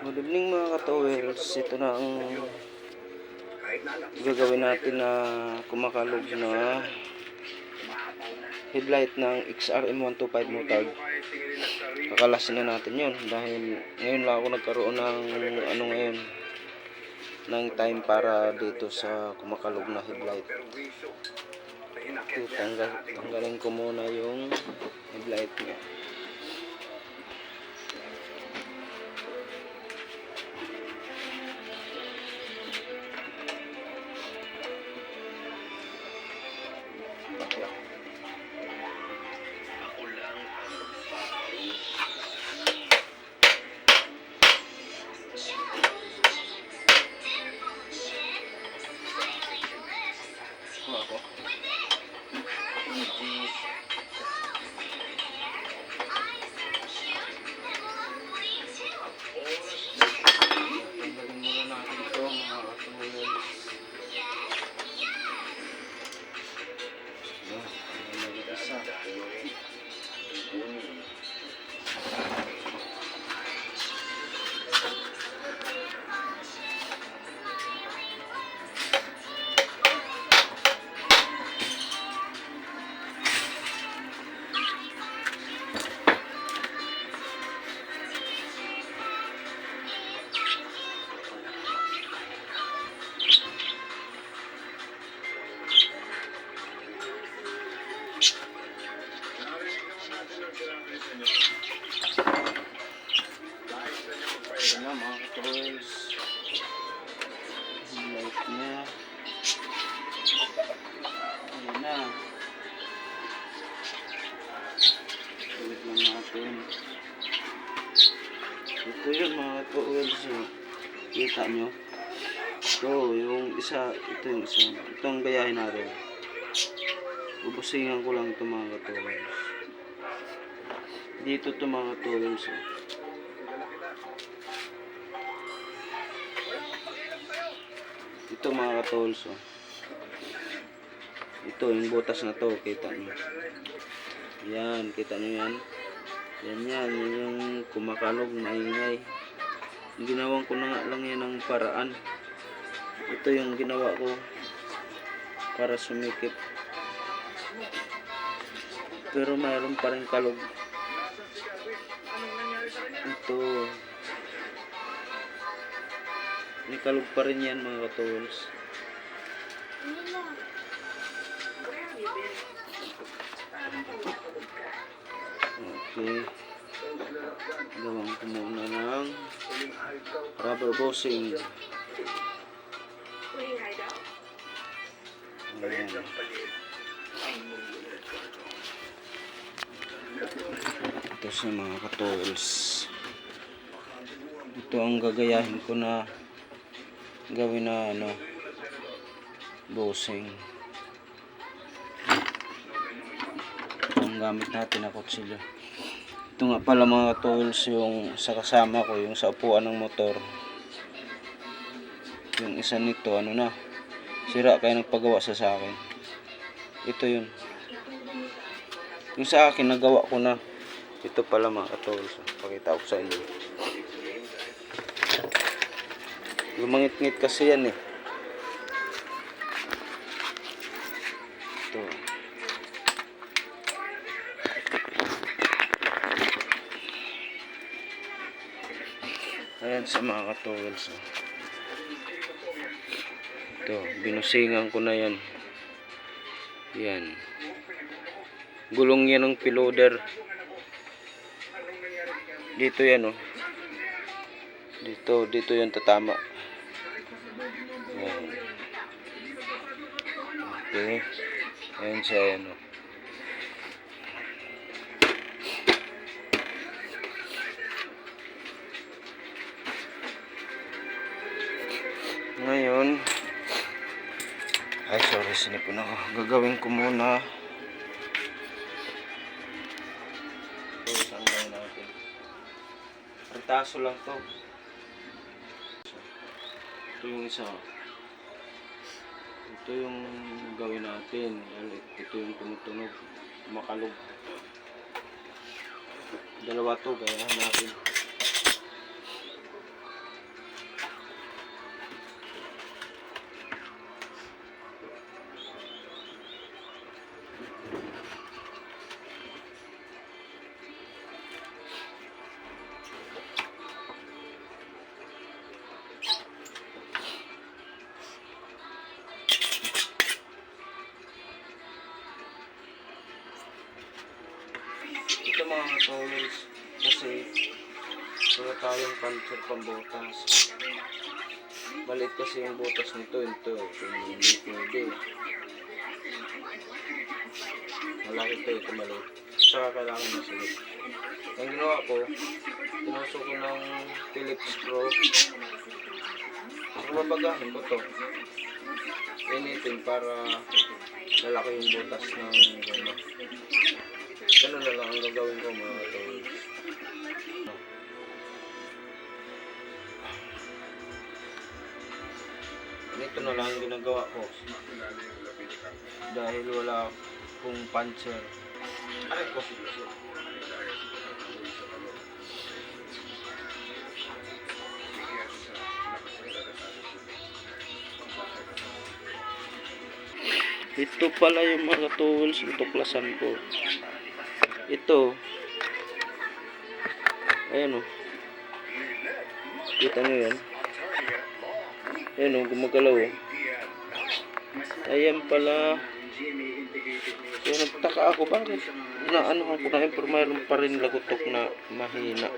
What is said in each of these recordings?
Good evening mga ka-towers. Ito na ang gagawin natin na kumakalog na headlight ng XRM125 motard. Kakalasin na natin yon dahil ngayon lang ako nagkaroon ng ng time para dito sa kumakalog na headlight. Okay, tanggalin ko muna yung headlight niya. Ayan na mga ka-towers, light niya. Ayan na, ulit lang natin. Ito yun mga ka-towers, kita nyo ito yung isa, itong gayahin natin. Bubusingan ko lang ito mga ka-towers. Dito ito mga ka-towers, ito mga ka-towers, ito yung butas na to, kita nyo yan, kita nyo yan, yan yung kumakalog, maingay. Ginawan ko na nga lang yan ng paraan. Ito yung ginawa ko para sumikip, pero mayroon pa rin kalog. Ito may kalog pa rin yan mga ka-towers. Okay, gawin ko muna ng rubber bushing. Ayan. Ito sa mga ka-towers, ito ang gagayahin ko na gawin na bushing. Ang gamit natin na kutsilyo. Ito nga pala mga tools yung sa kasama ko, yung sa upuan ng motor. Yung isa nito sira kaya nagpagawa sa akin. Ito yun, yung sa akin nagawa ko na. Ito pala mga tools, pakita ko sa inyo. Lumangit-ngit kasi yan eh. Ito. Ayan sa mga ka-towers. Ito, binusingan ko na yan. Yan. Gulong yan ng piloder. Dito yan Dito yan tatama. Yan. Okay. Ayan siya Ngayon, ay sorry, sinipon ako. Gagawin ko muna. Isang gawin natin. Ritaso lang to. Ito yung isa. Ito yung gawin natin. Ito yung tumutunog, makalog. Dalawa to, gayahan natin. tools. Kasi wala tayong puncher pambutas. Maliit kasi yung butas nito. Ito, hindi pwede. Malaki ito maliit. Saka kailangan masilip. Ang ginawa ko, tinusok ko ng Phillips screw. Babagahin ko to. Initin para malaki yung butas ng goma. Ganun na lang ang gagawin ko mga tools. Ito na lang ang ginagawa ko. Dahil wala akong puncher. Aray ko. Ito pala yung mga tools na tuklasan ko. Ito. Ayan o. Kita nyo yan. Ayan o, gumagalaw o. Ayan pala. Kaya nagtaka ako, bakit ano ko na pero mayroon pa rin lagutok na mahina.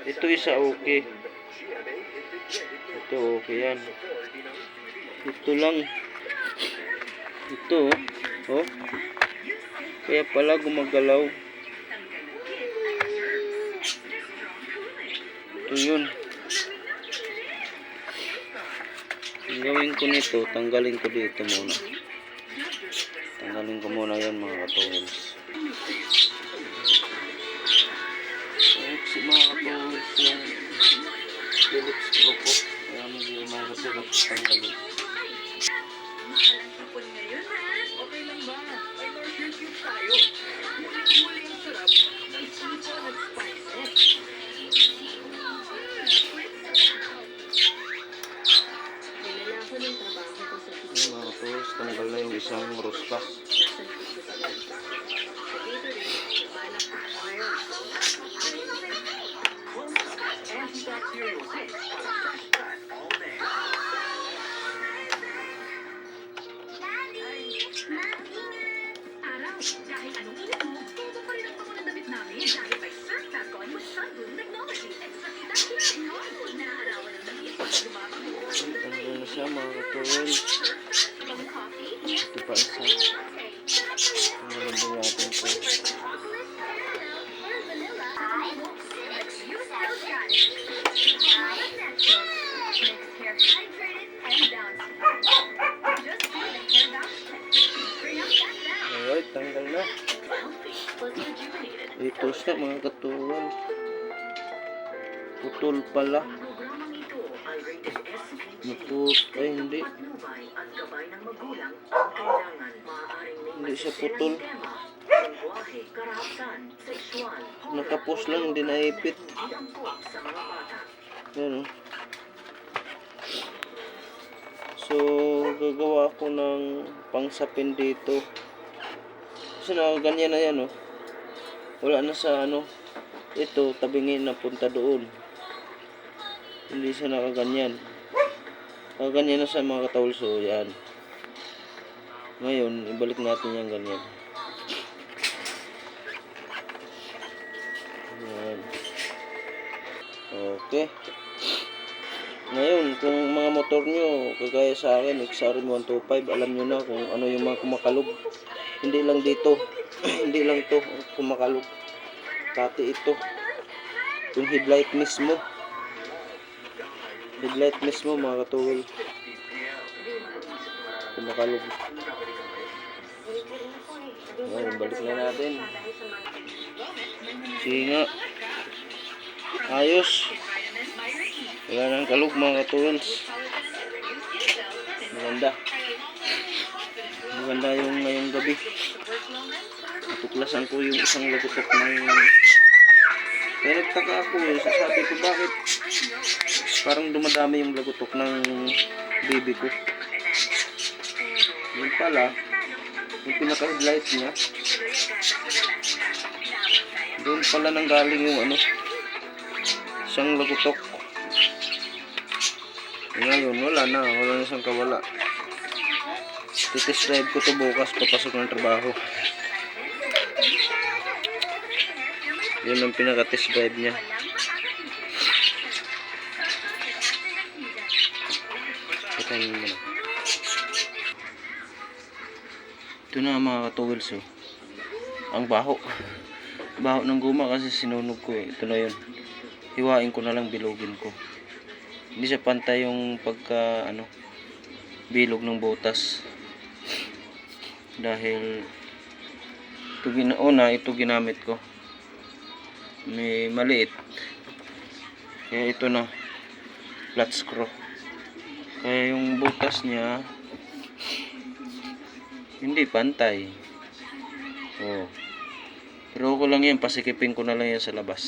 Ito isa okay. Ito okay yan. Ito lang. Ito oh. Kaya pala gumagalaw. Ito yun. Ang gawin ko nito, tanggalin ko dito muna. Tanggalin ko muna yan mga tools. Mga tools yung Phillips screw ko. Kaya medyo mga tools tanggalin. Mga tools, tanggal na yung isang rustas. Tanggal na siya mga tools. Ito pa isa. Tanggalin din natin po. Alright, tanggal na. Ito siya mga katuwal. Putol pala. Ay hindi. Hindi siya putol. Nakapos lang, hindi naipit. Yan. So, gagawa ako ng pangsapin dito. Kasi ganyan na yan, oh. Wala na sa ito, tabingin na punta doon. Hindi siya nakaganyan. Nakaganyan na sa mga katawal. So, yan. Ngayon, ibalik natin yung ganyan. Yan. Okay. Ngayon, kung mga motor nyo, kagaya sa akin, XRM 125, alam nyo na kung ano yung mga kumakalog. Hindi lang dito. Hindi lang to kumakalog. Pati ito. Yung headlight mismo. Headlight mismo mga katuwal. Kumakalog. Ngayon, balik na natin. Sige nga. Ayos. Wala nang kalog mga katuwals. Maganda. Maganda yung ngayong gabi. Natuklasan ko yung isang lagutok ng... Kaya nagtaka ako eh. Sabi ko bakit parang dumadami yung lagutok ng baby ko. Yun pala, yung pinaka-headlight niya, doon pala nanggaling yung isang lagutok. Ngayon, wala na siyang kawala. Titest drive ko to bukas, papasok ng trabaho. Yun ang pinaka-test drive niya. Kita nyo muna. Ito na mga ka-towels oh. Ang baho. Baho ng guma kasi sinunog ko eh. Ito na yun. Hiwain ko na lang, bilogin ko. Hindi siya pantay yung pagka bilog ng butas. Dahil ito ginamit ko. May maliit. Kaya ito na flat screw. Kaya yung butas niya hindi pantay. Oh. Pero ako lang yan, pasikipin ko na lang yan sa labas.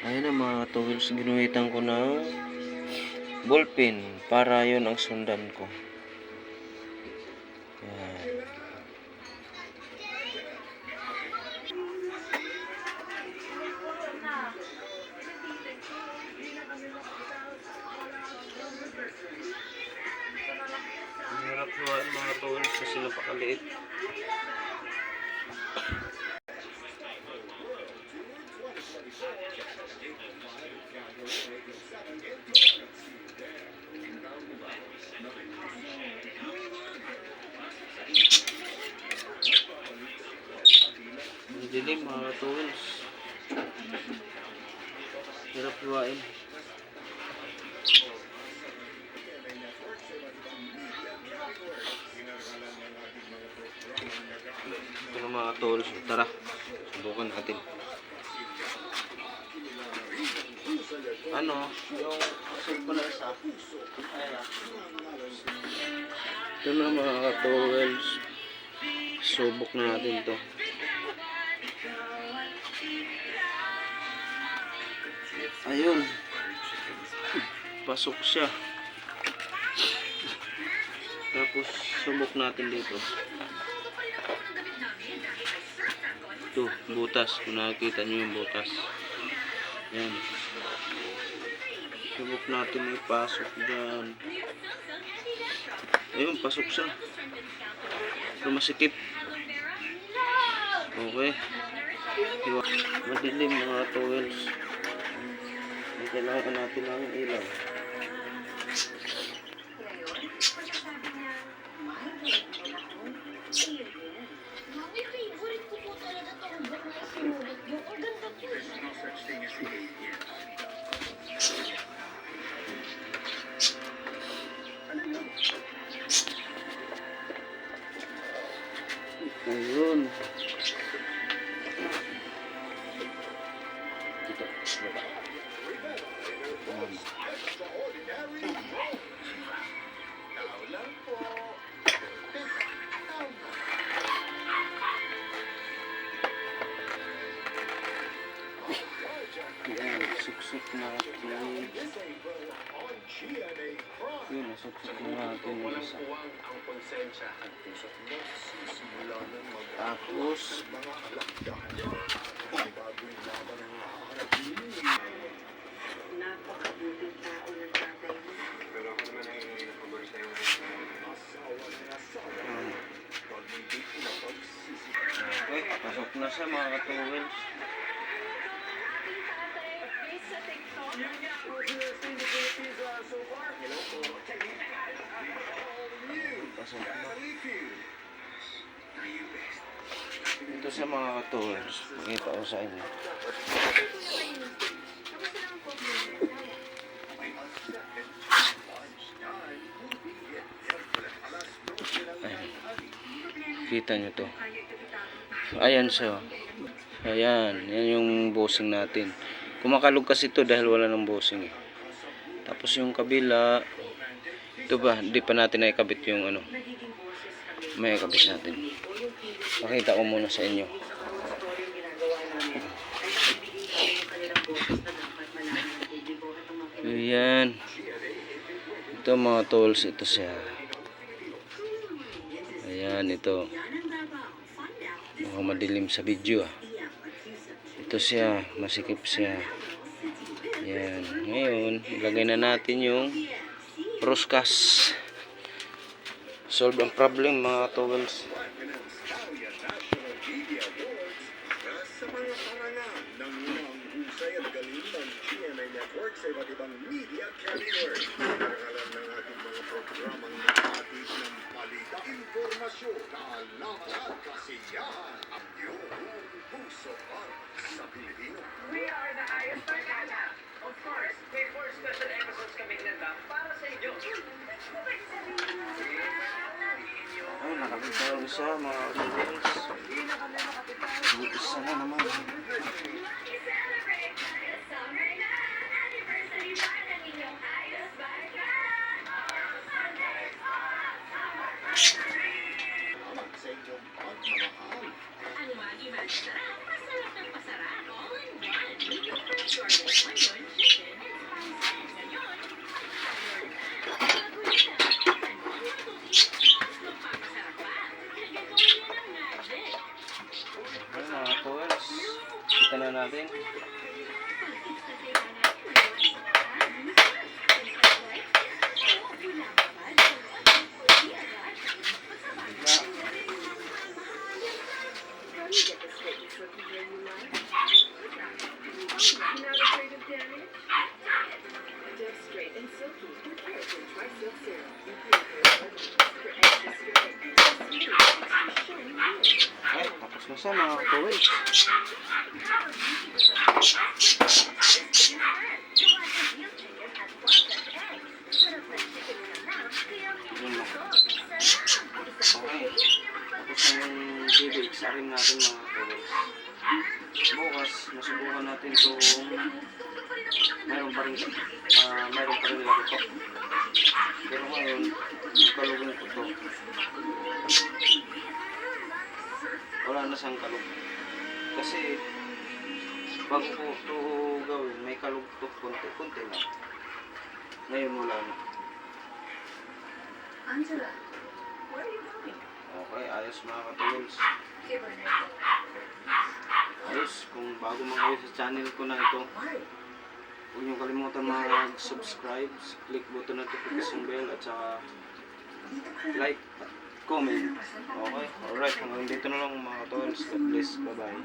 Ayan na mga tools, ginuhitan ko ng ballpen para yon ang sundan ko. Ayan. Hirap luhaan mga tools kasi napakaliit. Dilim mga tools. Hirap luhain. Ito na mga tools. Tara, subukan natin. Yung circular sa ito na mga tools. Subok na natin to. Ayun, pasok siya. Tapos subok natin dito. Ito, butas. Kung nakikita nyo yung butas. Yan. Subok natin ipasok dyan. Ayun, pasok siya. Pero masikip. Okay. Madilim mga towels. Kailangan natin ng ilaw. Ayun. Dito, baba. Yan, suksok natin. Yun, nasuksok natin yung isa. Tapos napakabuting tao ng tatay mo. Pero ako naman ay pabor sa'yo ng asawa ng asawa. Okay, pasok na siya mga ka-towels. Pasok na. Ito sa mga ka-towels. Pakita ko sa inyo. Kita nyo to. Ayan siya. Ayan. Yan yung bossing natin. Kumakalog kasi to dahil wala ng bossing eh. Tapos yung kabila. Ito ba? Hindi pa natin naikabit yung may ikabit natin. Pakita ko muna sa inyo. Ayan. Ito mga tools. Ito siya. Ayan, ito. Mukhang madilim sa video ah. Ito siya, masikip siya. Ayan. Ngayon, ilagay na natin yung roscas. Solve ang problem mga towels. sa mga parangal ng unang husay at galing ng GMA Network sa iba't ibang media category. Karangalan ng ating mga programang naghatid ng balita, informasyon, kaalaman at kasiyahan. Ang iyong puso at sa Pilipino. We are the Ayos Barkada. Of course, may 4 special episodes kaming nanda para sa inyo. Ay, nakapitaw isa mga kapatid. Isa na naman. Salamat sa inyong pagmamahal. Ang Maggi Match Sarap, masarap ng pasarap, all in one. Medium fresh garlic, onion, chicken, and spices. Ngayon, power na. Bago na. Ano ang matutunan? Magpapasarap pa. Kaya gawin niya ng magic. Ay, mga tools. Kita na natin. Ay, tapos na siya mga tools. Yun na. Okay. Tapos ang bibigsarin natin mga tools. Bukas, masubukan natin kung mayroon pa rin lagot. Pero ngayon, kalugin ko to. Wala na siyang kalug. Kasi bago ko ito gawin, may kalug to konti-konti lang. Ngayon wala na. Angela, where are you going? Okay, ayos mga katools. Give her a Ayos, kung bago mga kayo sa channel ko na ito, huwag niyo kalimutan mag-subscribe, click button notification bell at saka like at comment. Okay, alright, hanggang dito na lang mga katools. God bless, bye bye.